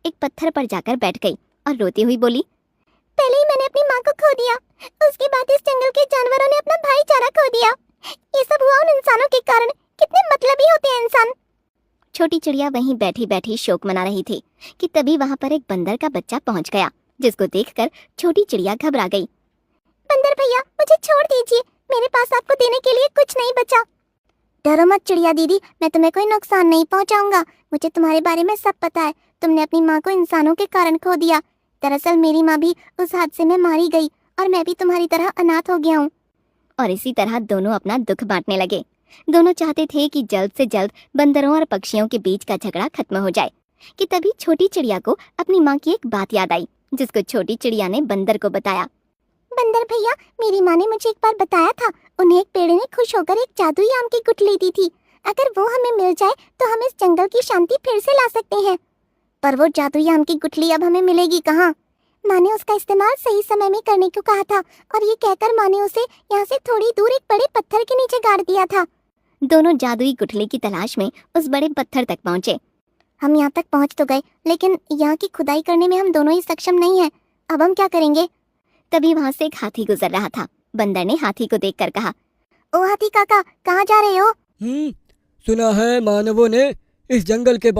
एक पत्थर पर जाकर बैठ गई और रोती हुई बोली, पहले ही मैंने अपनी माँ को खो दिया, उसके बाद इस जंगल के जानवरों ने अपना भाईचारा खो दिया। ये सब हुआ उन इंसानों के कारण। कितने मतलबी होते हैं इंसान। छोटी चिड़िया वहीं बैठी बैठी शोक मना रही थी कि तभी वहां पर एक बंदर का बच्चा पहुंच गया, जिसको देखकर छोटी चिड़िया घबरा गई। बंदर भैया, मुझे छोड़ दीजिए, मेरे पास आपको देने के लिए कुछ नहीं बचा। डरो मत चिड़िया दीदी, मैं तुम्हें कोई नुकसान नहीं पहुंचाऊंगा। मुझे तुम्हारे बारे में सब पता है। तुमने अपनी माँ को इंसानों के कारण खो दिया। दरअसल मेरी माँ भी उस हादसे में मारी गई और मैं भी तुम्हारी तरह अनाथ हो गया हूँ। और इसी तरह दोनों अपना दुख बांटने लगे। दोनों चाहते थे कि जल्द से जल्द बंदरों और पक्षियों के बीच का झगड़ा खत्म हो जाए कि तभी छोटी चिड़िया को अपनी माँ की एक बात याद आई, जिसको छोटी चिड़िया ने बंदर को बताया। बंदर भैया, मेरी माँ ने मुझे एक बार बताया था, उन्हें एक पेड़ ने खुश होकर एक जादुई आम की गुठली दी थी। अगर वो हमें मिल जाए तो हम इस जंगल की शांति फिर से ला सकते हैं। पर वो जादुई आम की गुठली अब हमें मिलेगी कहाँ? माँ ने उसका इस्तेमाल सही समय में करने को कहा था और ये कहकर माँ ने उसे यहाँ से थोड़ी दूर एक बड़े पत्थर के नीचे गाड़ दिया था। दोनों जादुई गुठली की तलाश में उस बड़े पत्थर तक पहुँचे। हम यहाँ तक पहुँच तो गए, लेकिन यहाँ की खुदाई करने में हम दोनों ही सक्षम नहीं है। अब हम क्या करेंगे? तभी वहाँ से एक हाथी गुजर रहा था। बंदर ने हाथी को देखकर कहा, ओ हाथी काका, कहाँ जा रहे हो? सुना है मानवों ने इस जंगल के